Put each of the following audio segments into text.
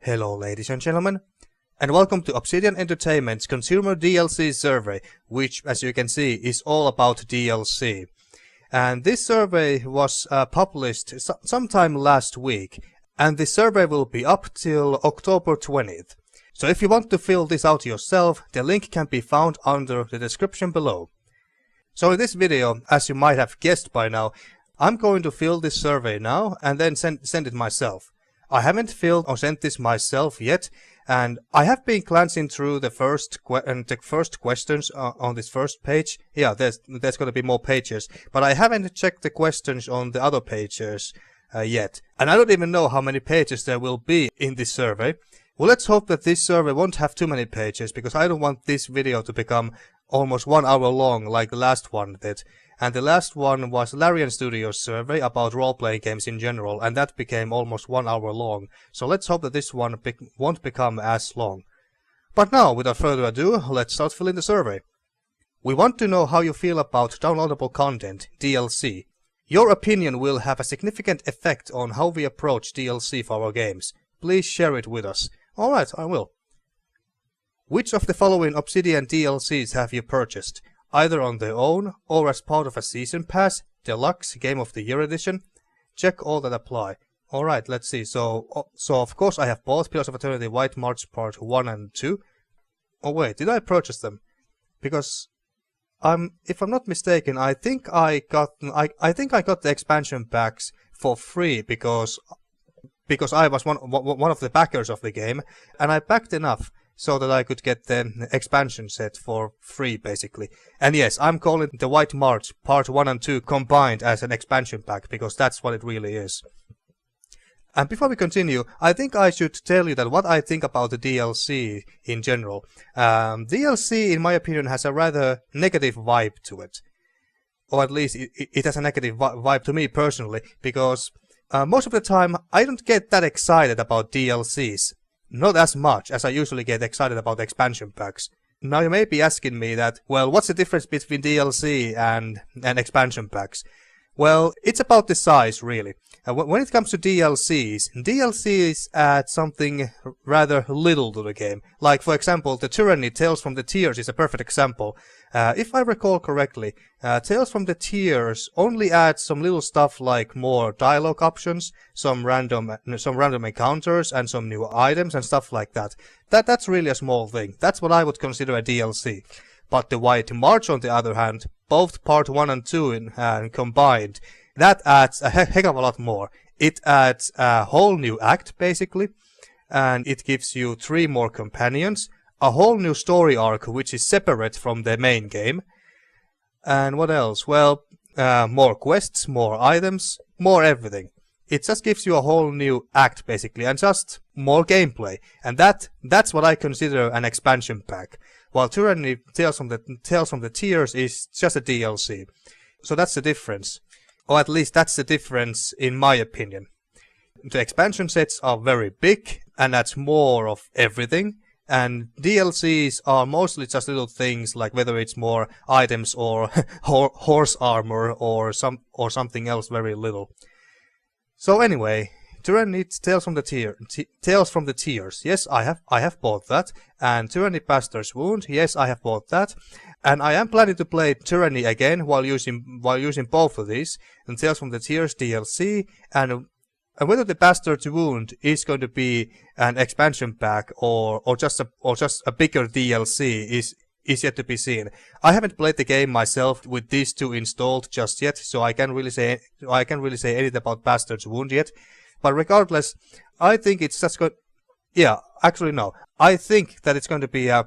Hello ladies and gentlemen, and welcome to Obsidian Entertainment's Consumer DLC survey, which as you can see is all about DLC. And this survey was published sometime last week, and this survey will be up till October 20th. So if you want to fill this out yourself, the link can be found under the description below. So in this video, as you might have guessed by now, I'm going to fill this survey now and then send it myself. I haven't filled or sent this myself yet, and I have been glancing through the first questions on this first page. Yeah, there's going to be more pages, but I haven't checked the questions on the other pages yet. And I don't even know how many pages there will be in this survey. Well, let's hope that this survey won't have too many pages, because I don't want this video to become almost 1 hour long like the last one did. And the last one was Larian Studios survey about role-playing games in general, and that became almost 1 hour long. So let's hope that this one won't become as long. But now, without further ado, let's start filling the survey. We want to know how you feel about downloadable content, DLC. Your opinion will have a significant effect on how we approach DLC for our games. Please share it with us. Alright, I will. Which of the following Obsidian DLCs have you purchased? Either on their own, or as part of a Season Pass, Deluxe, Game of the Year Edition? Check all that apply. Alright, let's see. So of course I have bought Pillars of Eternity White March Part 1 and 2. Oh wait, did I purchase them? Because if I'm not mistaken, I think I got the expansion packs for free because I was one of the backers of the game, and I backed enough so that I could get the expansion set for free, basically. And yes, I'm calling the White March Part 1 and 2 combined as an expansion pack, because that's what it really is. And before we continue, I think I should tell you that what I think about the DLC in general. DLC, in my opinion, has a rather negative vibe to it. Or at least it has a negative vibe to me personally, because most of the time I don't get that excited about DLCs. Not as much as I usually get excited about expansion packs. Now you may be asking me that, well, what's the difference between DLC and expansion packs? Well, it's about the size, really. When it comes to DLCs add something rather little to the game. Like, for example, the Tyranny Tales from the Tears is a perfect example. If I recall correctly, Tales from the Tears only adds some little stuff like more dialogue options, some random encounters, and some new items and stuff like that. That's really a small thing. That's what I would consider a DLC. But the White March, on the other hand, both Part 1 and 2 combined, that adds a heck of a lot more. It adds a whole new act, basically, and it gives you 3 more companions, a whole new story arc which is separate from the main game. And what else? Well, more quests, more items, more everything. It just gives you a whole new act, basically, and just more gameplay. And that's what I consider an expansion pack. While Tyranny Tales from the Tears is just a DLC. So that's the difference. Or at least that's the difference in my opinion. The expansion sets are very big, and that's more of everything. And DLCs are mostly just little things, like whether it's more items or horse armor or something else very little. So anyway, Tyranny Tales from the Tears. Yes, I have bought that. And Tyranny Bastard's Wound. Yes, I have bought that. And I am planning to play Tyranny again while using both of these. And Tales from the Tears DLC, and whether the Bastard's Wound is going to be an expansion pack or just a bigger DLC is yet to be seen. I haven't played the game myself with these 2 installed just yet, so I can't really say anything about Bastard's Wound yet. But regardless, I think it's just going. Yeah, actually no. I think that it's going to be an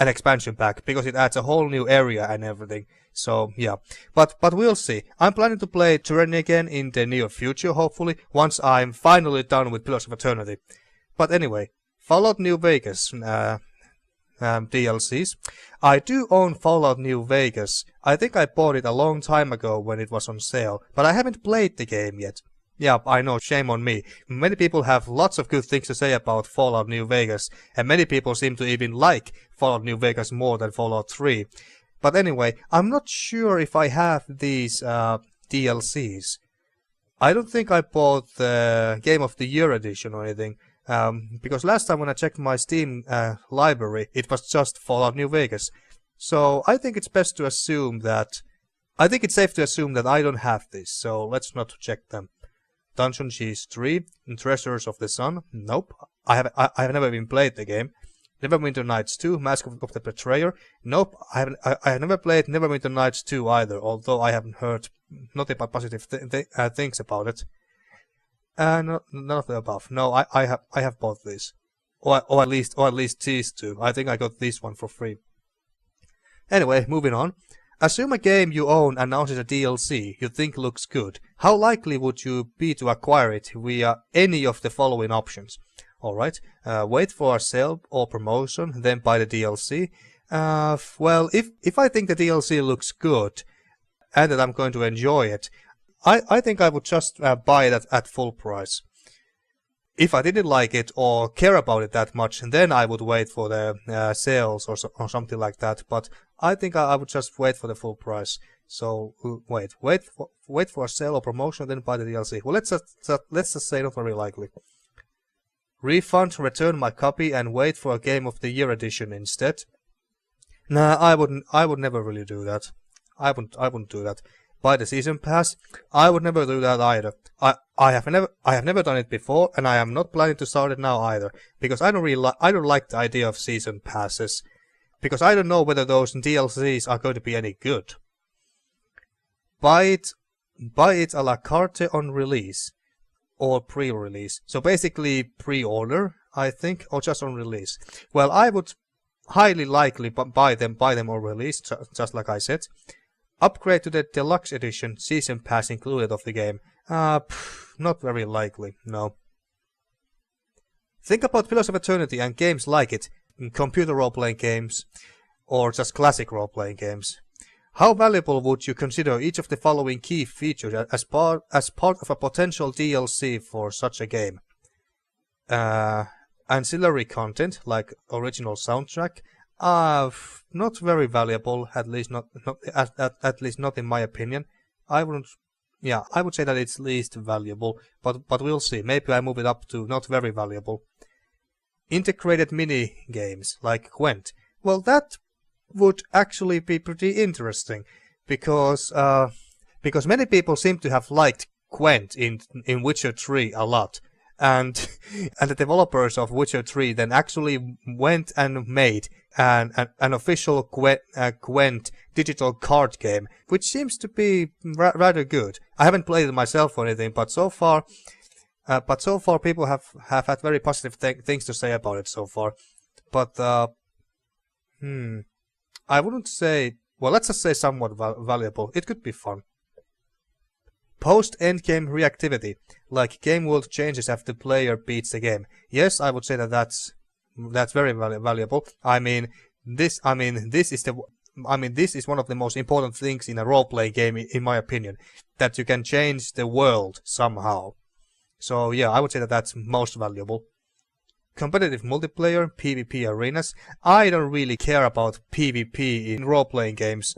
expansion pack, because it adds a whole new area and everything. So yeah, but we'll see. I'm planning to play Tyranny again in the near future, hopefully, once I'm finally done with Pillars of Eternity. But anyway, Fallout New Vegas DLCs. I do own Fallout New Vegas. I think I bought it a long time ago when it was on sale, but I haven't played the game yet. Yeah, I know, shame on me. Many people have lots of good things to say about Fallout New Vegas, and many people seem to even like Fallout New Vegas more than Fallout 3. But anyway, I'm not sure if I have these DLCs. I don't think I bought the Game of the Year edition or anything. Because last time when I checked my Steam library, it was just Fallout New Vegas. So I think it's best to assume that... I think it's safe to assume that I don't have this, so let's not check them. Dungeon Cheese 3, Treasures of the Sun, nope. I have never even played the game. Neverwinter Nights 2, Mask of the Betrayer, nope. I have never played Neverwinter Nights 2 either, although I haven't heard nothing but positive things about it. None of the above. No, I have both these, or at least these two. I think I got this one for free. Anyway, moving on. Assume a game you own announces a DLC you think looks good. How likely would you be to acquire it via any of the following options? Alright, wait for a sale or promotion, then buy the DLC. Well, if I think the DLC looks good and that I'm going to enjoy it, I think I would just buy it at full price. If I didn't like it or care about it that much, then I would wait for the sales or something like that. But I think I would just wait for the full price. So wait for a sale or promotion, then buy the DLC. Well, let's just say not very likely. Refund, return my copy, and wait for a Game of the Year edition instead. Nah, I would never really do that. I wouldn't do that. Buy the season pass, I would never do that either. I have never done it before, and I am not planning to start it now either, because I don't like the idea of season passes, because I don't know whether those DLCs are going to be any good. Buy it a la carte on release or pre-release. So basically pre-order, I think, or just on release. Well, I would highly likely buy them on release, just like I said. Upgrade to the deluxe edition, season pass included of the game. Not very likely, no. Think about Pillars of Eternity and games like it, computer role-playing games, or just classic role-playing games. How valuable would you consider each of the following key features as part of a potential DLC for such a game? Ancillary content, like original soundtrack, not very valuable, at least not in my opinion. I would say that it's least valuable, but we'll see. Maybe I move it up to not very valuable. Integrated mini games like Gwent. Well, that would actually be pretty interesting, because many people seem to have liked Gwent in Witcher 3 a lot. And the developers of Witcher 3 then actually went and made an official Gwent digital card game, which seems to be rather good. I haven't played it myself or anything, but so far people have had very positive things to say about it so far. But I wouldn't say. Well, let's just say somewhat valuable. It could be fun. Post-endgame reactivity, like game world changes after the player beats the game. Yes, I would say that's very valuable. This is one of the most important things in a role-playing game, in my opinion, that you can change the world somehow. So yeah, I would say that's most valuable. Competitive multiplayer, PvP arenas. I don't really care about PvP in role-playing games.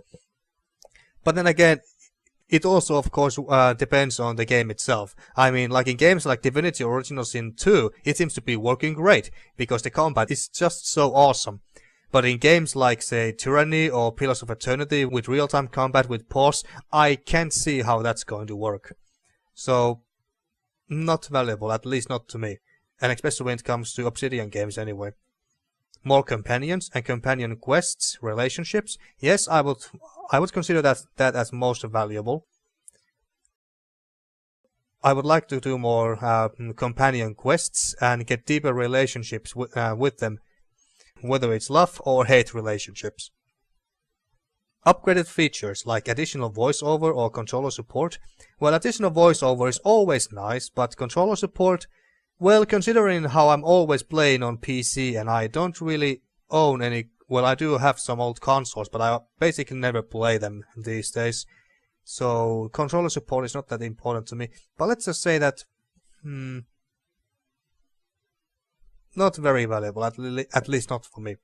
But then again, it also, of course, depends on the game itself. Like in games like Divinity Original Sin 2, it seems to be working great, because the combat is just so awesome. But in games like, say, Tyranny or Pillars of Eternity with real-time combat with pause, I can't see how that's going to work. So, not valuable, at least not to me. And especially when it comes to Obsidian games anyway. More companions and companion quests, relationships. Yes, I would consider that as most valuable. I would like to do more companion quests and get deeper relationships with them, whether it's love or hate relationships. Upgraded features like additional voiceover or controller support. Well, additional voiceover is always nice, but controller support, well, considering how I'm always playing on PC and I don't really own any, well, I do have some old consoles, but I basically never play them these days. So controller support is not that important to me. But let's just say that not very valuable, at least not for me.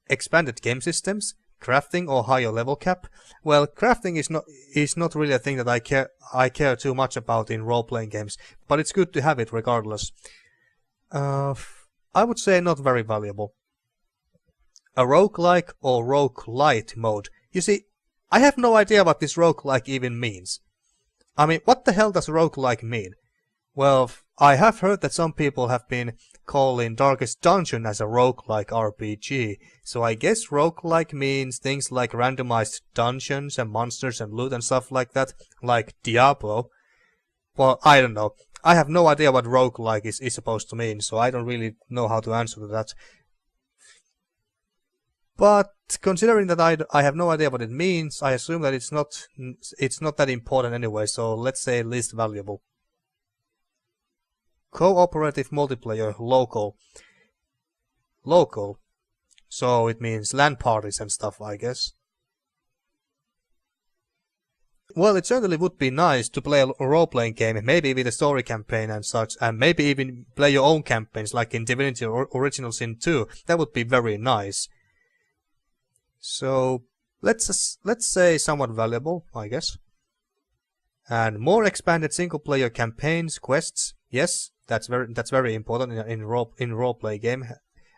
Expanded game systems, crafting or higher level cap. Well, crafting is not really a thing that I care too much about in role-playing games, but it's good to have it regardless. Uh, I would say not very valuable. A roguelike or roguelite mode. You see, I have no idea what this roguelike even means. I mean, what the hell does roguelike mean? Well, I have heard that some people have been calling Darkest Dungeon as a roguelike RPG, so I guess roguelike means things like randomized dungeons and monsters and loot and stuff like that, like Diablo. Well, I don't know. I have no idea what roguelike is supposed to mean, so I don't really know how to answer to that. But considering that I have no idea what it means, I assume that it's not that important anyway, so let's say least valuable. Cooperative multiplayer local. Local. So it means LAN parties and stuff, I guess. Well, it certainly would be nice to play a role-playing game, maybe with a story campaign and such, and maybe even play your own campaigns like in Divinity Original Sin 2. That would be very nice. So let's say somewhat valuable, I guess. And more expanded single-player campaigns, quests. Yes, that's very important in role-play game,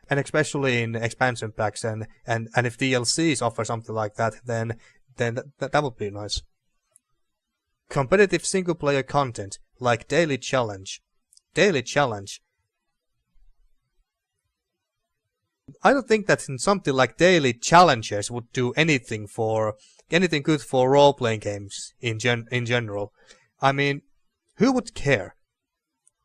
and especially in expansion packs and if DLCs offer something like that, then that would be nice. Competitive single-player content like daily challenge. Daily challenge. I don't think that something like daily challenges would do anything good for role-playing games in general. I mean, who would care?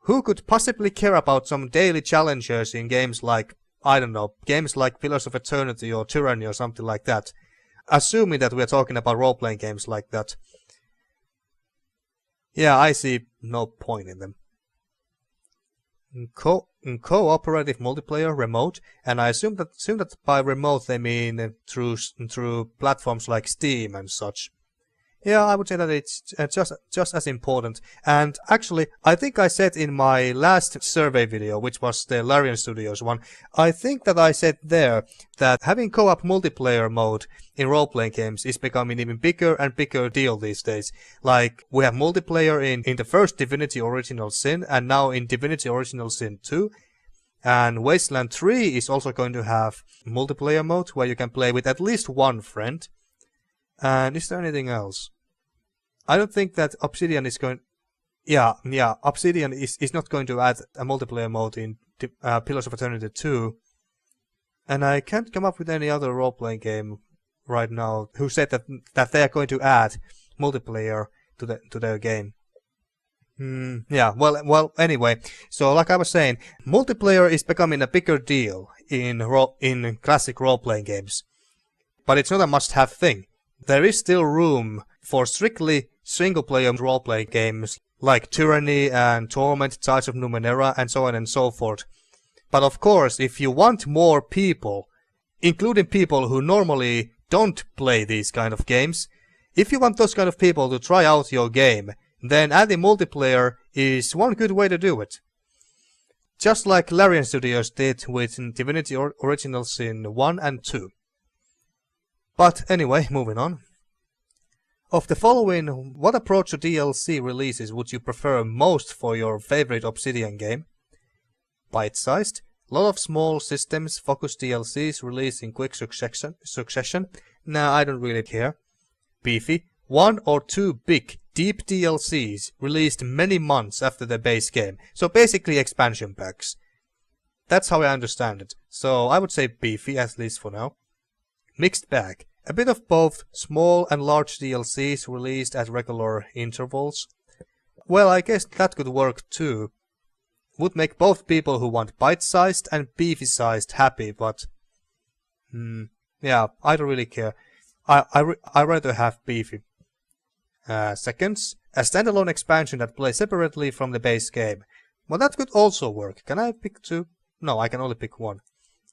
Who could possibly care about some daily challenges in games like, I don't know, games like Pillars of Eternity or Tyranny or something like that? Assuming that we're talking about role-playing games like that. Yeah, I see no point in them. Cooperative multiplayer remote, and I assume that by remote they mean through platforms like Steam and such. Yeah, I would say that it's just as important. And actually, I think I said in my last survey video, which was the Larian Studios one, I think that I said there that having co-op multiplayer mode in role-playing games is becoming even bigger and bigger deal these days. Like, we have multiplayer in the first Divinity Original Sin, and now in Divinity Original Sin 2. And Wasteland 3 is also going to have multiplayer mode where you can play with at least one friend. And is there anything else? I don't think that Obsidian is going... Yeah, Obsidian is not going to add a multiplayer mode in Pillars of Eternity 2. And I can't come up with any other role-playing game right now who said that they are going to add multiplayer to their game. Yeah, well, anyway, so like I was saying, multiplayer is becoming a bigger deal in classic role-playing games. But it's not a must-have thing. There is still room for strictly single-player role-playing games like Tyranny and Torment, Tides of Numenera, and so on and so forth. But of course, if you want more people, including people who normally don't play these kind of games, if you want those kind of people to try out your game, then adding multiplayer is one good way to do it. Just like Larian Studios did with Divinity Original Sin 1 and 2. But anyway, moving on. Of the following, what approach to DLC releases would you prefer most for your favorite Obsidian game? Bite-sized, lot of small systems-focused DLCs released in quick succession. Nah, I don't really care. Beefy, 1 or 2 big, deep DLCs released many months after the base game. So basically expansion packs. That's how I understand it. So I would say beefy, at least for now. Mixed bag. A bit of both small and large DLCs released at regular intervals. Well, I guess that could work too. Would make both people who want bite-sized and beefy-sized happy, but... yeah, I don't really care. I rather have beefy. Seconds. A standalone expansion that plays separately from the base game. Well, that could also work. Can I pick 2? No, I can only pick 1.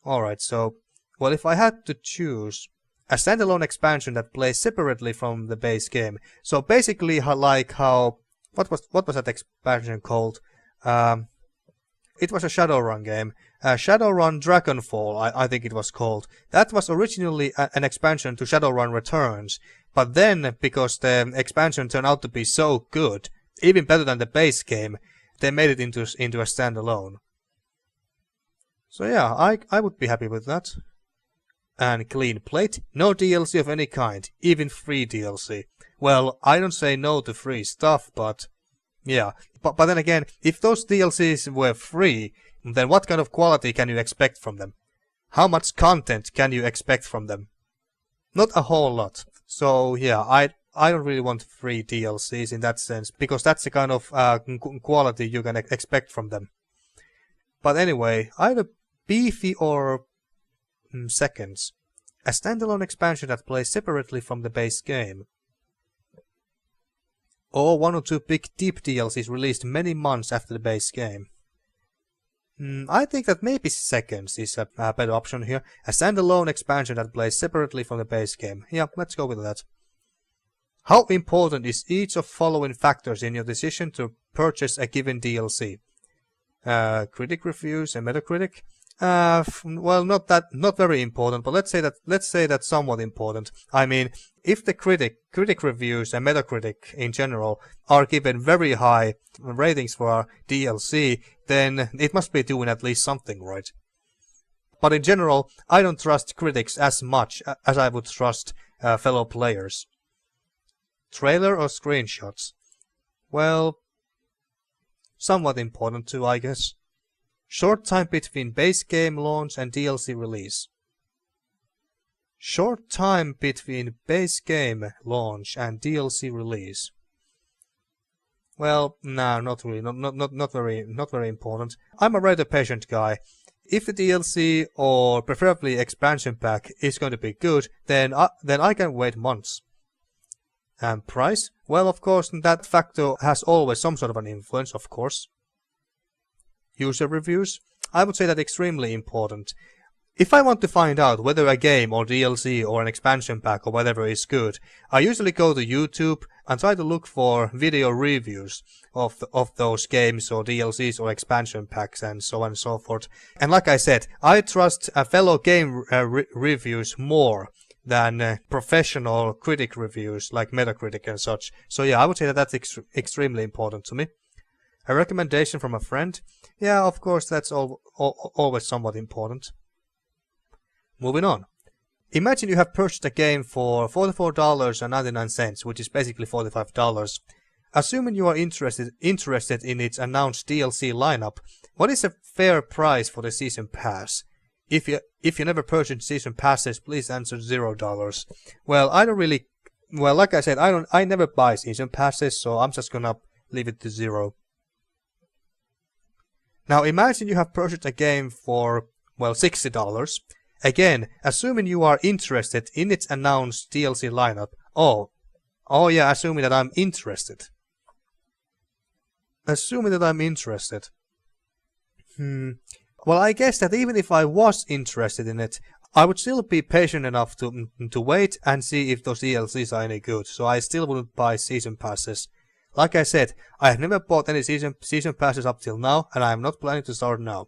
Alright, so... Well, if I had to choose... A standalone expansion that plays separately from the base game. So basically, like how... What was that expansion called? It was a Shadowrun game. Shadowrun Dragonfall, I think it was called. That was originally an expansion to Shadowrun Returns. But then, because the expansion turned out to be so good, even better than the base game, they made it into a standalone. So yeah, I would be happy with that. And clean plate, no DLC of any kind, even free DLC. Well, I don't say no to free stuff, but yeah. But then again, if those DLCs were free, then what kind of quality can you expect from them? How much content can you expect from them? Not a whole lot. So yeah, I don't really want free DLCs in that sense, because that's the kind of quality you can expect from them. But anyway, either beefy or seconds. A standalone expansion that plays separately from the base game. Or 1 or 2 big deep DLCs released many months after the base game. I think that maybe seconds is a better option here. A standalone expansion that plays separately from the base game. Yeah, let's go with that. How important is each of following factors in your decision to purchase a given DLC? Critic reviews and Metacritic? Well, not very important, but let's say that somewhat important. I mean, if the critic reviews and Metacritic in general are given very high ratings for our DLC, then it must be doing at least something right. But in general, I don't trust critics as much as I would trust fellow players. Trailer or screenshots? Well, somewhat important too, I guess. Short time between base game launch and DLC release. Short time between base game launch and DLC release. Well, no, not really. Not very important. I'm a rather patient guy. If the DLC or preferably expansion pack is going to be good, then I can wait months. And price? Well, of course, that factor has always some sort of an influence, of course. User reviews? I would say that extremely important. If I want to find out whether a game or DLC or an expansion pack or whatever is good, I usually go to YouTube and try to look for video reviews of those games or DLCs or expansion packs and so on and so forth. And like I said, I trust fellow game reviews more than professional critic reviews like Metacritic and such. So yeah, I would say that that's extremely important to me. A recommendation from a friend? Yeah, of course, that's always somewhat important. Moving on. Imagine you have purchased a game for $44.99, which is basically $45. Assuming you are interested in its announced DLC lineup, what is a fair price for the season pass? If you never purchased season passes, please answer $0. Well, I don't really. Well, like I said, I never buy season passes, so I'm just gonna leave it to 0. Now imagine you have purchased a game for, well, $60. Again, assuming you are interested in its announced DLC lineup. Oh yeah, assuming that I'm interested. Assuming that I'm interested. Well, I guess that even if I was interested in it, I would still be patient enough to wait and see if those DLCs are any good, so I still wouldn't buy season passes. Like I said, I have never bought any season passes up till now, and I am not planning to start now.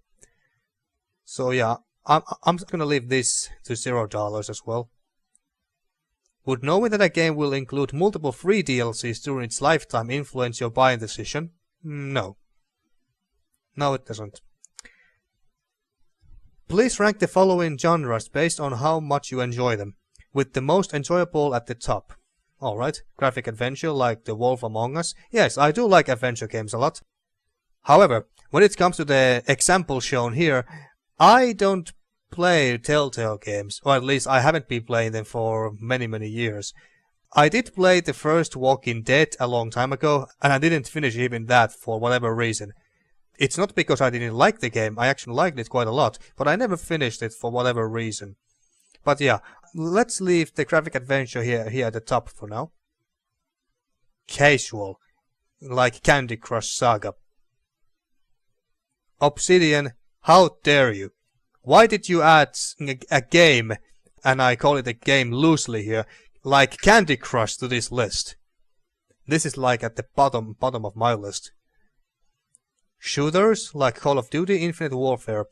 So yeah, I'm just gonna leave this to $0 as well. Would knowing that a game will include multiple free DLCs during its lifetime influence your buying decision? No. No, it doesn't. Please rank the following genres based on how much you enjoy them, with the most enjoyable at the top. Alright, graphic adventure like The Wolf Among Us. Yes, I do like adventure games a lot. However, when it comes to the example shown here, I don't play Telltale games, or at least I haven't been playing them for many years. I did play the first Walking Dead a long time ago, and I didn't finish even that for whatever reason. It's not because I didn't like the game, I actually liked it quite a lot, but I never finished it for whatever reason. But yeah, let's leave the graphic adventure here at the top for now. Casual, like Candy Crush Saga. Obsidian, how dare you? Why did you add a game, and I call it a game loosely here, like Candy Crush to this list? This is like at the bottom of my list. Shooters, like Call of Duty Infinite Warfare.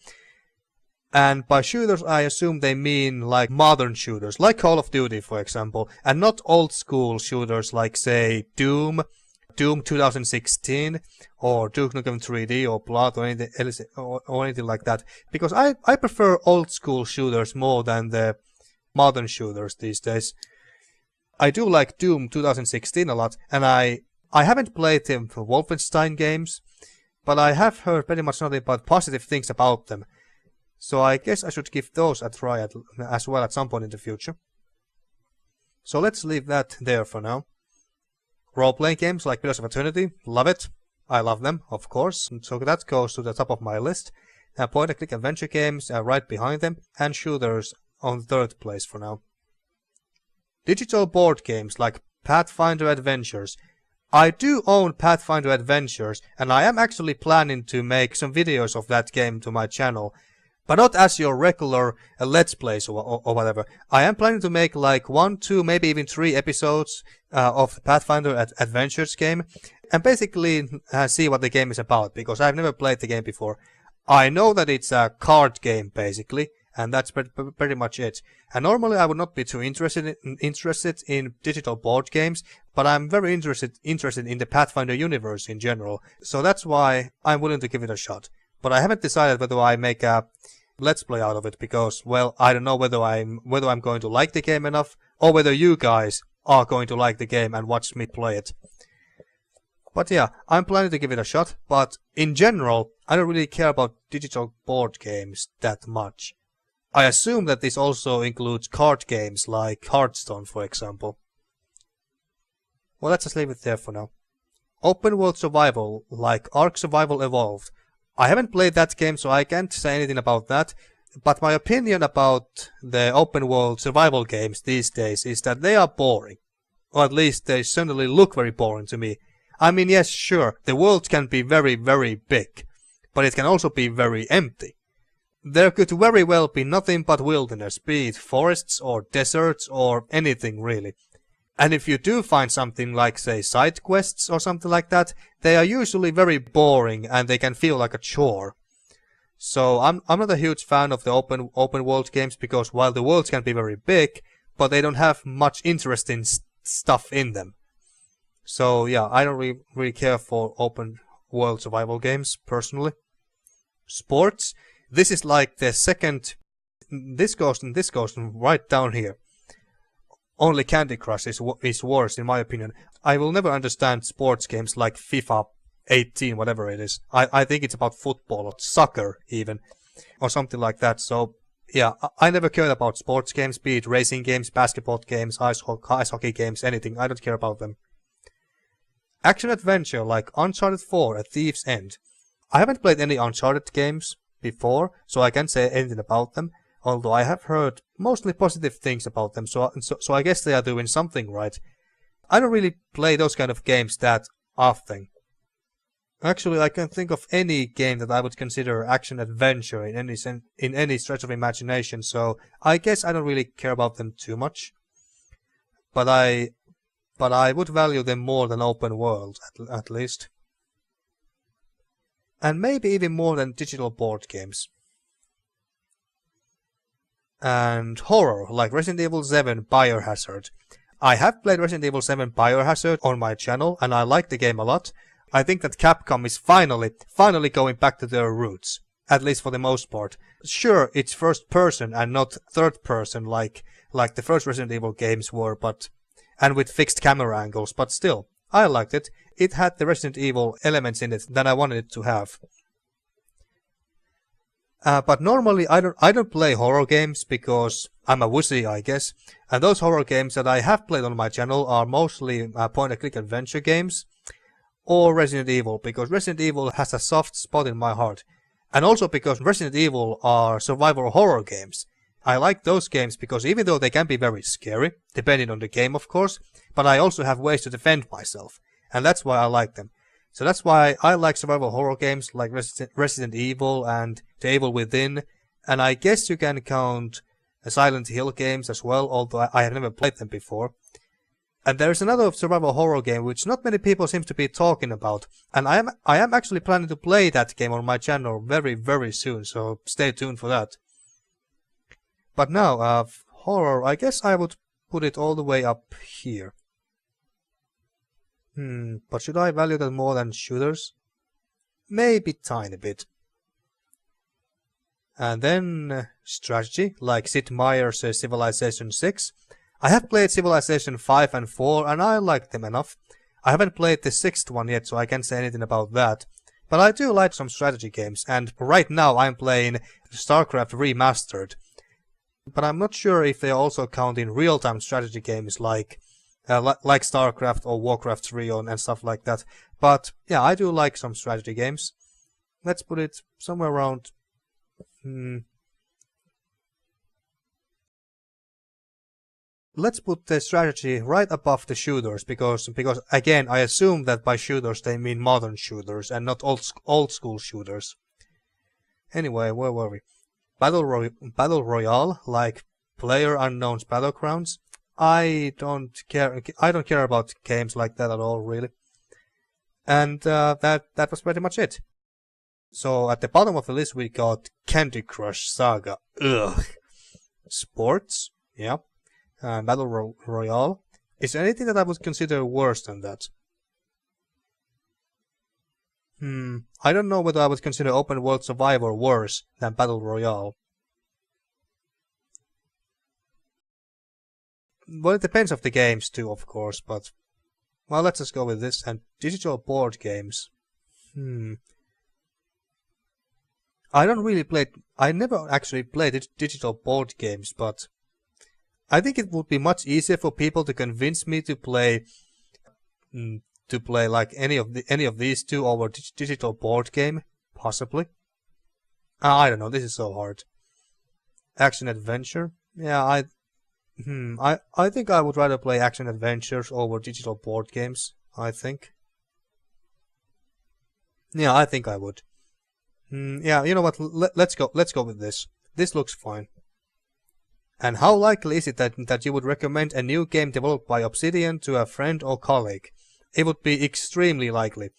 And by shooters I assume they mean like modern shooters, like Call of Duty for example, and not old school shooters like say Doom, Doom 2016 or Duke Nukem 3D or Blood or anything else, or anything like that, because I prefer old school shooters more than the modern shooters these days. I do like Doom 2016 a lot, and I haven't played the Wolfenstein games, but I have heard pretty much nothing but positive things about them. So I guess I should give those a try as well at some point in the future. So let's leave that there for now. Role-playing games like Pillars of Eternity, love it. I love them, of course, so that goes to the top of my list. Point-and-click adventure games right behind them, and shooters on third place for now. Digital board games like Pathfinder Adventures. I do own Pathfinder Adventures, and I am actually planning to make some videos of that game to my channel. But not as your regular Let's Plays or whatever. I am planning to make like 1, 2, maybe even 3 episodes of the Pathfinder Adventures game. And basically see what the game is about, because I've never played the game before. I know that it's a card game basically, and that's pretty much it. And normally I would not be too interested in digital board games, but I'm very interested in the Pathfinder universe in general. So that's why I'm willing to give it a shot. But I haven't decided whether I make a Let's Play out of it, because, well, I don't know whether I'm going to like the game enough, or whether you guys are going to like the game and watch me play it. But yeah, I'm planning to give it a shot, but in general, I don't really care about digital board games that much. I assume that this also includes card games like Hearthstone, for example. Well, let's just leave it there for now. Open world survival like Ark Survival Evolved. I haven't played that game, so I can't say anything about that, but my opinion about the open world survival games these days is that they are boring. Or at least they certainly look very boring to me. I mean, yes, sure, the world can be very, very big, but it can also be very empty. There could very well be nothing but wilderness, be it forests or deserts or anything really. And if you do find something like, say, side quests or something like that, they are usually very boring and they can feel like a chore. So I'm not a huge fan of the open world games, because while the worlds can be very big, but they don't have much interesting stuff in them. So yeah, I don't really care for open world survival games personally. Sports. This is like the second. This goes right down here. Only Candy Crush is worse in my opinion. I will never understand sports games like FIFA 18, whatever it is. I think it's about football or soccer even, or something like that. So yeah, I never cared about sports games, be it racing games, basketball games, ice hockey games, anything. I don't care about them. Action adventure like Uncharted 4: A Thief's End. I haven't played any Uncharted games before, so I can't say anything about them. Although I have heard mostly positive things about them, so I guess they are doing something right. I don't really play those kind of games that often. Actually, I can't think of any game that I would consider action-adventure in any stretch of imagination, so I guess I don't really care about them too much. But I would value them more than open world, at least. And maybe even more than digital board games. And horror, like Resident Evil 7 Biohazard. I have played Resident Evil 7 Biohazard on my channel, and I like the game a lot. I think that Capcom is finally going back to their roots, at least for the most part. Sure, it's first person and not third person like the first Resident Evil games were, and with fixed camera angles, but still, I liked it. It had the Resident Evil elements in it that I wanted it to have. But normally I don't play horror games because I'm a wussy, I guess. And those horror games that I have played on my channel are mostly point-and-click adventure games or Resident Evil, because Resident Evil has a soft spot in my heart. And also because Resident Evil are survival horror games. I like those games because even though they can be very scary, depending on the game of course, but I also have ways to defend myself. And that's why I like them. So that's why I like survival horror games like Resident Evil and The Evil Within, and I guess you can count Silent Hill games as well, although I have never played them before. And there's another survival horror game which not many people seem to be talking about, and I am actually planning to play that game on my channel very, very soon, so stay tuned for that. But now, horror, I guess I would put it all the way up here. But should I value that more than shooters? Maybe tiny bit. And then strategy, like Sid Meier's Civilization 6. I have played Civilization 5 and 4 and I like them enough. I haven't played the 6th one yet, so I can't say anything about that. But I do like some strategy games, and right now I'm playing StarCraft Remastered. But I'm not sure if they also count in real-time strategy games like StarCraft or Warcraft 3 and stuff like that. But yeah, I do like some strategy games. Let's put it somewhere around... Let's put the strategy right above the shooters, because again, I assume that by shooters they mean modern shooters and not old school shooters. Anyway, where were we? Battle Royale, like PlayerUnknown's Battlegrounds. I don't care about games like that at all, really. And that was pretty much it. So at the bottom of the list we got Candy Crush Saga. Ugh. Sports, yeah. Battle Royale. Is there anything that I would consider worse than that? I don't know whether I would consider Open World Survivor worse than Battle Royale. Well, it depends on the games too, of course, but... Well, let's just go with this. And digital board games. I never actually played digital board games, but... I think it would be much easier for people to convince me to play like any of these two over digital board game, possibly. I don't know. This is so hard. Action adventure. Yeah, I think I would rather play action adventures over digital board games. I think. Yeah, I think I would. Yeah, you know what? Let's go with this. This looks fine. And how likely is it that you would recommend a new game developed by Obsidian to a friend or colleague? It would be extremely likely.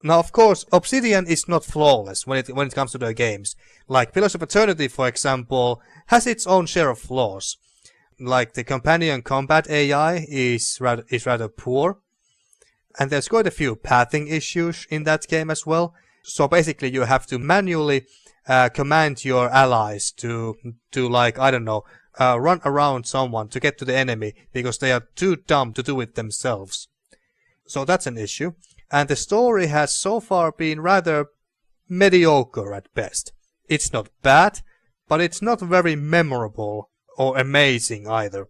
Now, of course, Obsidian is not flawless when it comes to their games. Like Pillars of Eternity, for example, has its own share of flaws. Like the companion combat AI is rather poor, and there's quite a few pathing issues in that game as well. So basically, you have to manually command your allies to like, I don't know, run around someone to get to the enemy because they are too dumb to do it themselves. So that's an issue. And the story has so far been rather mediocre at best. It's not bad, but it's not very memorable or amazing either.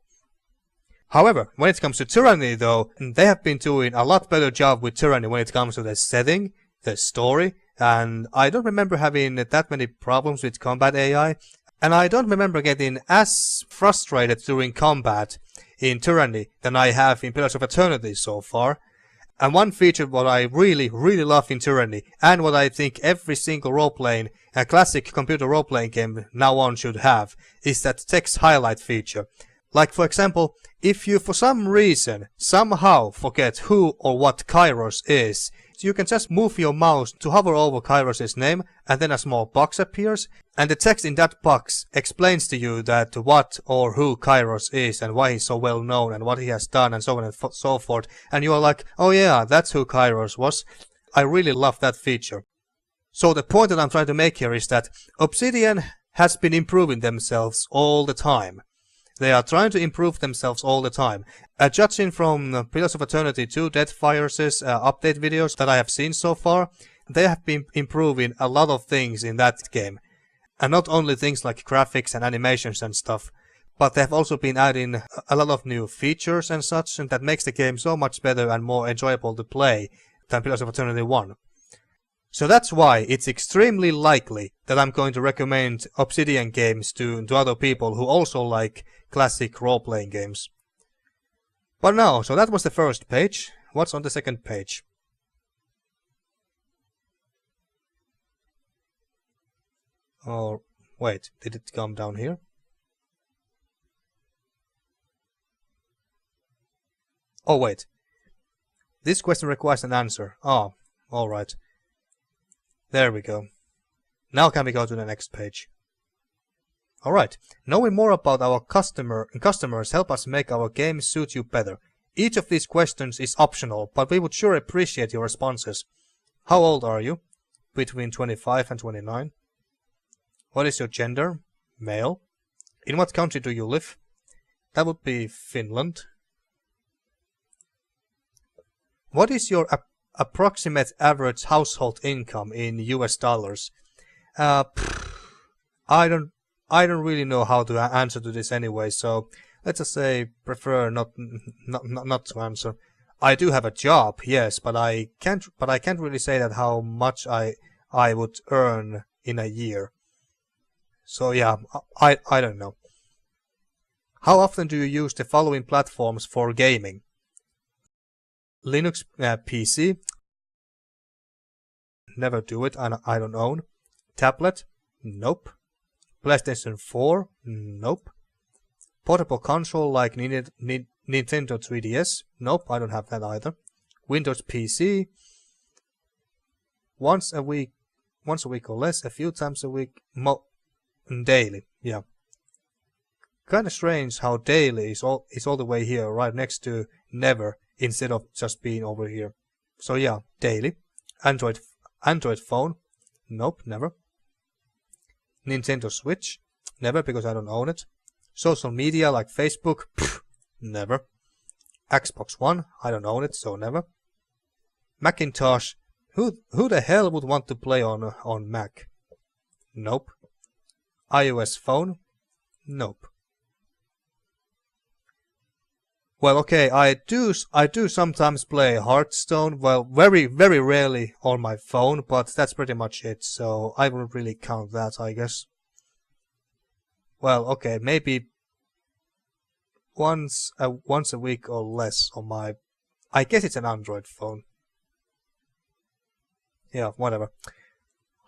However, when it comes to Tyranny though, they have been doing a lot better job with Tyranny when it comes to the setting, the story, and I don't remember having that many problems with combat AI. And I don't remember getting as frustrated during combat in Tyranny than I have in Pillars of Eternity so far. And one feature what I really love in Tyranny, and what I think every single role-playing, classic computer role-playing game now on should have, is that text highlight feature. Like for example, if you for some reason somehow forget who or what Kairos is, you can just move your mouse to hover over Kairos' name, and then a small box appears, and the text in that box explains to you that what or who Kairos is, and why he's so well known, and what he has done, and so on and so forth, and you are like, oh yeah, that's who Kairos was. I really love that feature. So the point that I'm trying to make here is that Obsidian has been improving themselves all the time. They are trying to improve themselves all the time. Judging from Pillars of Eternity 2 Deathfire's update videos that I have seen so far, they have been improving a lot of things in that game. And not only things like graphics and animations and stuff, but they have also been adding a lot of new features and such, and that makes the game so much better and more enjoyable to play than Pillars of Eternity 1. So that's why it's extremely likely that I'm going to recommend Obsidian games to other people who also like classic role-playing games. But now, so that was the first page. What's on the second page? Oh, wait, did it come down here? Oh, wait. This question requires an answer. Oh, alright. There we go. Now can we go to the next page? Alright, knowing more about our customers help us make our games suit you better. Each of these questions is optional, but we would sure appreciate your responses. How old are you? Between 25 and 29. What is your gender? Male. In what country do you live? That would be Finland. What is your approximate average household income in US dollars? I don't really know how to answer to this anyway, so let's just say prefer not to answer. I do have a job, yes, but I can't really say that how much I would earn in a year. So yeah, I don't know. How often do you use the following platforms for gaming? Linux PC. Never do it, I don't own. Tablet? Nope. PlayStation 4? Nope. Portable console like Nintendo 3DS? Nope, I don't have that either. Windows PC? Once a week or less, a few times a week, daily, yeah. Kinda strange how daily is all the way here, right next to never, instead of just being over here. So yeah, daily. Android phone? Nope, never. Nintendo Switch? Never, because I don't own it. Social media like Facebook? Pfft, never. Xbox One? I don't own it, so never. Macintosh? Who the hell would want to play on Mac? Nope. iOS phone? Nope. Well, okay, I do sometimes play Hearthstone, well, very, very rarely on my phone, but that's pretty much it, so I wouldn't really count that, I guess. Well, okay, maybe once a week or less on my... I guess it's an Android phone. Yeah, whatever.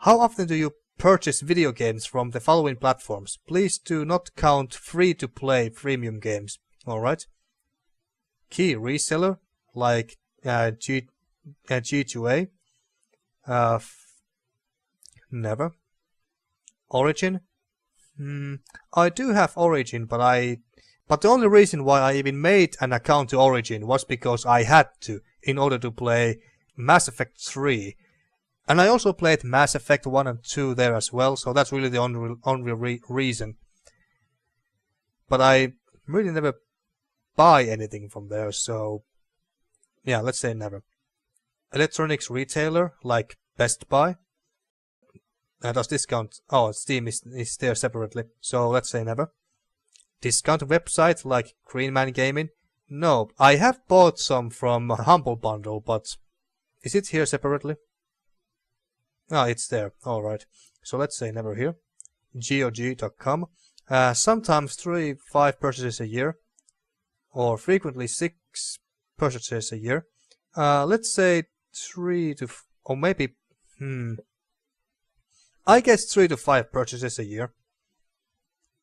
How often do you purchase video games from the following platforms? Please do not count free-to-play premium games, alright? Key reseller like G2A. Never. Origin. I do have Origin, but the only reason why I even made an account to Origin was because I had to in order to play Mass Effect 3. And I also played Mass Effect 1 and 2 there as well, so that's really the only reason. But I really never buy anything from there, so yeah, let's say never. Electronics retailer like Best Buy. Does discount? Oh, Steam is there separately, so let's say never. Discount website like Green Man Gaming. No, I have bought some from Humble Bundle, but is it here separately? Ah, it's there. Alright, so let's say never here. GOG.com. Sometimes 3-5 purchases a year, or frequently 6 purchases a year. Let's say 3 to... or maybe... I guess 3 to 5 purchases a year.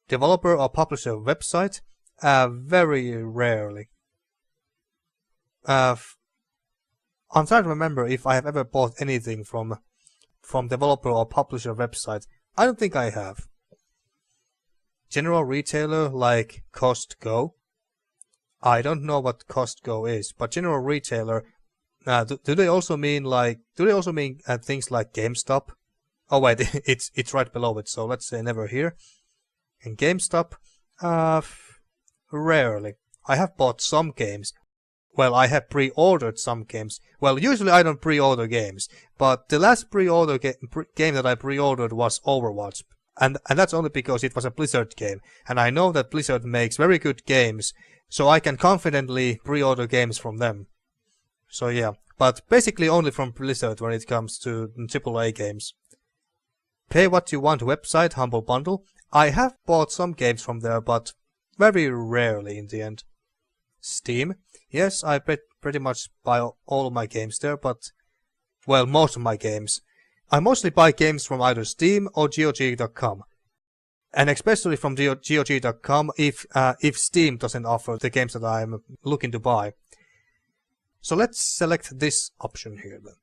Developer or publisher website? Very rarely. I'm trying to remember if I have ever bought anything from developer or publisher website. I don't think I have. General retailer like Costco. I don't know what Costco is, but general retailer. Do they also mean things like GameStop? Oh wait, it's right below it. So let's say never here. And GameStop, rarely. I have bought some games. Well, I have pre-ordered some games. Well, usually I don't pre-order games, but the last pre-order game that I pre-ordered was Overwatch. And that's only because it was a Blizzard game. And I know that Blizzard makes very good games, so I can confidently pre-order games from them. So yeah, but basically only from Blizzard when it comes to AAA games. Pay what you want website, Humble Bundle. I have bought some games from there, but very rarely in the end. Steam. Yes, I pretty much buy all of my games there, but... well, most of my games. I mostly buy games from either Steam or GOG.com. And especially from GOG.com if Steam doesn't offer the games that I'm looking to buy. So let's select this option here then.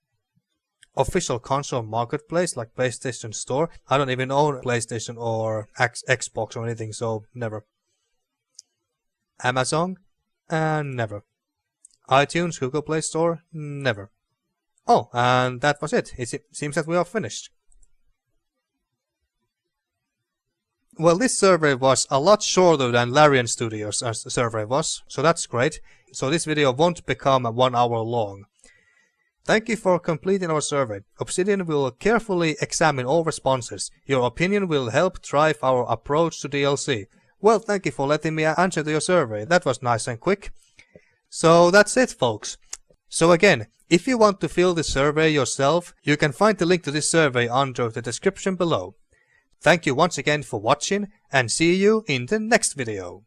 Official console marketplace like PlayStation Store. I don't even own PlayStation or Xbox or anything, so never. Amazon? Never. iTunes, Google Play Store? Never. Oh, and that was it. It seems that we are finished. Well, this survey was a lot shorter than Larian Studios' survey was, so that's great. So this video won't become 1 hour long. Thank you for completing our survey. Obsidian will carefully examine all responses. Your opinion will help drive our approach to DLC. Well, thank you for letting me answer to your survey. That was nice and quick. So that's it, folks. So again, if you want to fill the survey yourself, you can find the link to this survey under the description below. Thank you once again for watching, and see you in the next video.